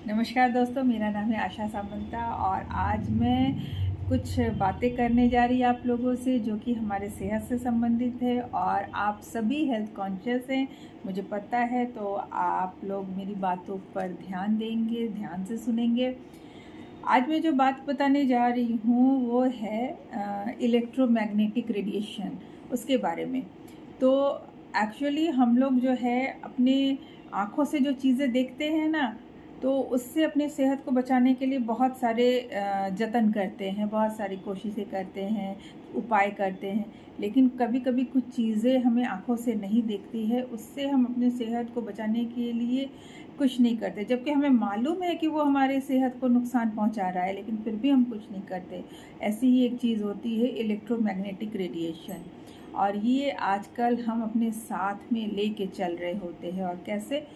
नमस्कार दोस्तों, मेरा नाम है आशा सामंता और आज मैं कुछ बातें करने जा रही आप लोगों से जो कि हमारे सेहत से संबंधित है। और आप सभी हेल्थ कॉन्शियस हैं, मुझे पता है, तो आप लोग मेरी बातों पर ध्यान देंगे, ध्यान से सुनेंगे। आज मैं जो बात बताने जा रही हूँ वो है इलेक्ट्रोमैग्नेटिक रेडिएशन, उसके बारे में। तो एक्चुअली हम लोग जो है अपने आँखों से जो चीज़ें देखते हैं ना, तो उससे अपने सेहत को बचाने के लिए बहुत सारे जतन करते हैं, बहुत सारी कोशिशें करते हैं, उपाय करते हैं। लेकिन कभी कभी कुछ चीज़ें हमें आँखों से नहीं दिखती है, उससे हम अपने सेहत को बचाने के लिए कुछ नहीं करते, जबकि हमें मालूम है कि वो हमारे सेहत को नुकसान पहुंचा रहा है, लेकिन फिर भी हम कुछ नहीं करते। ऐसी ही एक चीज़ होती है इलेक्ट्रोमैग्नेटिक रेडिएशन, और ये आजकल हम अपने साथ में लेके चल रहे होते हैं। और कैसे?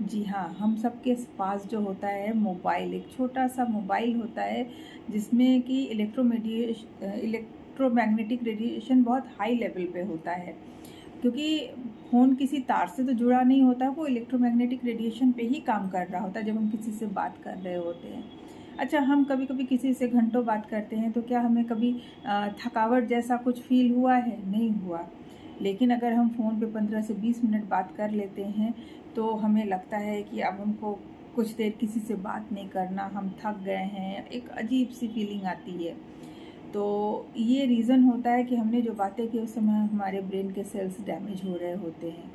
जी हाँ, हम सबके पास जो होता है मोबाइल, एक छोटा सा मोबाइल होता है जिसमें कि इलेक्ट्रोमैग्नेटिक रेडिएशन बहुत हाई लेवल पे होता है, क्योंकि फ़ोन किसी तार से तो जुड़ा नहीं होता, वो इलेक्ट्रोमैग्नेटिक रेडिएशन पे ही काम कर रहा होता है जब हम किसी से बात कर रहे होते हैं। अच्छा, हम कभी कभी किसी से घंटों बात करते हैं, तो क्या हमें कभी थकावट जैसा कुछ फील हुआ है? नहीं हुआ। लेकिन अगर हम फ़ोन पे 15 से 20 मिनट बात कर लेते हैं, तो हमें लगता है कि अब हमको कुछ देर किसी से बात नहीं करना, हम थक गए हैं, एक अजीब सी फीलिंग आती है। तो ये रीज़न होता है कि हमने जो बातें की उस समय हमारे ब्रेन के सेल्स डैमेज हो रहे होते हैं।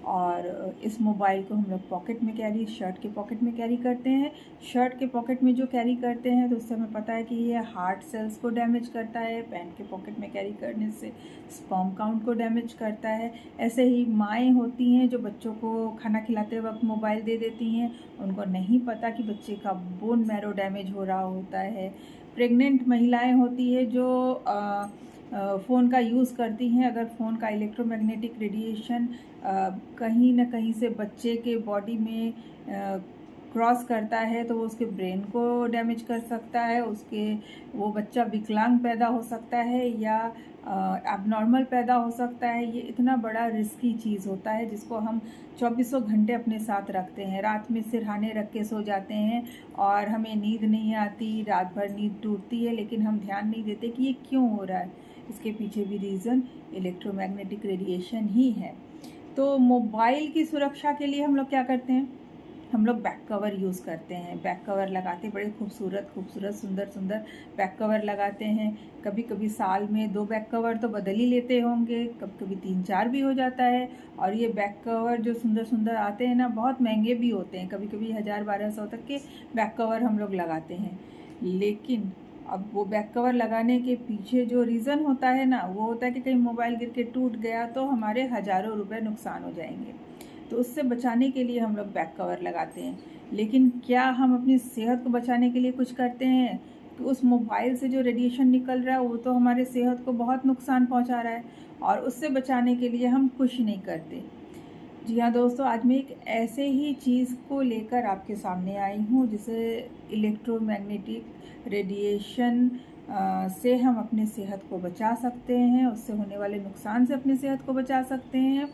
और इस मोबाइल को हम लोग पॉकेट में कैरी, शर्ट के पॉकेट में कैरी करते हैं। शर्ट के पॉकेट में जो कैरी करते हैं, तो उससे हमें पता है कि ये हार्ट सेल्स को डैमेज करता है। पैंट के पॉकेट में कैरी करने से स्पर्म काउंट को डैमेज करता है। ऐसे ही माएँ होती हैं जो बच्चों को खाना खिलाते वक्त मोबाइल दे देती हैं, उनको नहीं पता कि बच्चे का बोन मैरो डैमेज हो रहा होता है। प्रेग्नेंट महिलाएं होती है जो फ़ोन का यूज़ करती हैं, अगर फ़ोन का इलेक्ट्रोमैग्नेटिक रेडिएशन कहीं ना कहीं से बच्चे के बॉडी में क्रॉस करता है, तो वो उसके ब्रेन को डैमेज कर सकता है, उसके वो बच्चा विकलांग पैदा हो सकता है या एबनॉर्मल पैदा हो सकता है। ये इतना बड़ा रिस्की चीज़ होता है जिसको हम चौबीसों घंटे अपने साथ रखते हैं। रात में सिरहाने रख के सो जाते हैं और हमें नींद नहीं आती, रात भर नींद टूटती है, लेकिन हम ध्यान नहीं देते कि ये क्यों हो रहा है। इसके पीछे भी रीज़न इलेक्ट्रोमैग्नेटिक रेडिएशन ही है। तो मोबाइल की सुरक्षा के लिए हम लोग क्या करते हैं? हम लोग बैक कवर यूज़ करते हैं। बैक कवर लगाते, बड़े खूबसूरत खूबसूरत सुंदर सुंदर बैक कवर लगाते हैं। कभी कभी साल में 2 बैक कवर तो बदल ही लेते होंगे, कभी कभी 3-4 भी हो जाता है। और ये बैक कवर जो सुंदर सुंदर आते हैं ना, बहुत महंगे भी होते हैं, कभी कभी 1000-1200 तक के बैक कवर हम लोग लगाते हैं। लेकिन अब वो बैक कवर लगाने के पीछे जो रीज़न होता है ना, वो होता है कि कहीं मोबाइल गिर के टूट गया तो हमारे हज़ारों रुपए नुकसान हो जाएंगे। तो उससे बचाने के लिए हम लोग बैक कवर लगाते हैं। लेकिन क्या हम अपनी सेहत को बचाने के लिए कुछ करते हैं? कि उस मोबाइल से जो रेडिएशन निकल रहा है वो तो हमारे सेहत को बहुत नुकसान पहुंचा रहा है, और उससे बचाने के लिए हम कुछ नहीं करते। जी हाँ दोस्तों, आज मैं एक ऐसे ही चीज़ को लेकर आपके सामने आई हूँ जिसे इलेक्ट्रोमैग्नेटिक रेडिएशन से हम अपने सेहत को बचा सकते हैं, उससे होने वाले नुकसान से अपनी सेहत को बचा सकते हैं।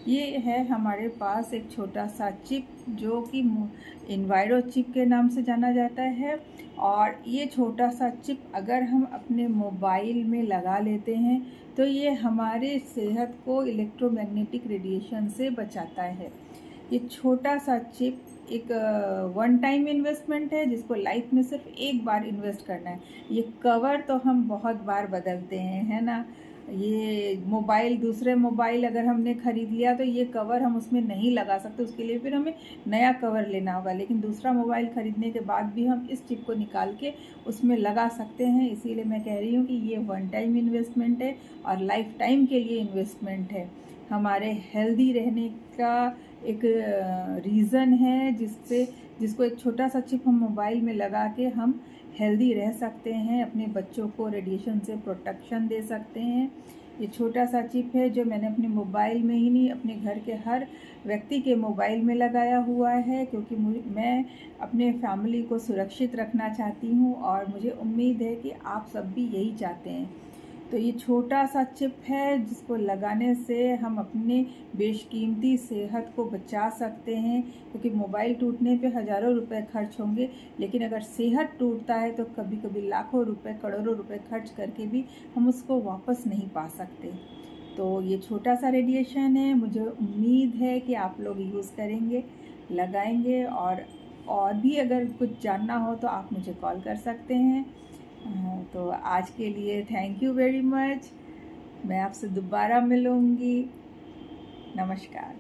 ये है हमारे पास एक छोटा सा चिप जो कि इन्वायरो चिप के नाम से जाना जाता है। और ये छोटा सा चिप अगर हम अपने मोबाइल में लगा लेते हैं, तो ये हमारे सेहत को इलेक्ट्रोमैग्नेटिक रेडिएशन से बचाता है। ये छोटा सा चिप एक वन टाइम इन्वेस्टमेंट है जिसको लाइफ में सिर्फ एक बार इन्वेस्ट करना है। ये कवर तो हम बहुत बार बदलते हैं, है ना। ये मोबाइल, दूसरे मोबाइल अगर हमने ख़रीद लिया तो ये कवर हम उसमें नहीं लगा सकते, उसके लिए फिर हमें नया कवर लेना होगा। लेकिन दूसरा मोबाइल ख़रीदने के बाद भी हम इस चिप को निकाल के उसमें लगा सकते हैं। इसीलिए मैं कह रही हूँ कि ये वन टाइम इन्वेस्टमेंट है और लाइफ टाइम के लिए इन्वेस्टमेंट है। हमारे हेल्दी रहने का एक रीज़न है जिसको एक छोटा सा चिप हम मोबाइल में लगा के हम हेल्दी रह सकते हैं, अपने बच्चों को रेडिएशन से प्रोटेक्शन दे सकते हैं। ये छोटा सा चिप है जो मैंने अपने मोबाइल में ही नहीं, अपने घर के हर व्यक्ति के मोबाइल में लगाया हुआ है, क्योंकि मैं अपने फैमिली को सुरक्षित रखना चाहती हूँ और मुझे उम्मीद है कि आप सब भी यही चाहते हैं। तो ये छोटा सा चिप है जिसको लगाने से हम अपने बेशकीमती सेहत को बचा सकते हैं, क्योंकि मोबाइल टूटने पे हज़ारों रुपए खर्च होंगे, लेकिन अगर सेहत टूटता है तो कभी कभी लाखों रुपए, करोड़ों रुपए खर्च करके भी हम उसको वापस नहीं पा सकते। तो ये छोटा सा रेडिएशन है, मुझे उम्मीद है कि आप लोग यूज़ करेंगे, लगाएंगे, और भी अगर कुछ जानना हो तो आप मुझे कॉल कर सकते हैं। तो आज के लिए थैंक यू वेरी मच। मैं आपसे दोबारा मिलूँगी। नमस्कार।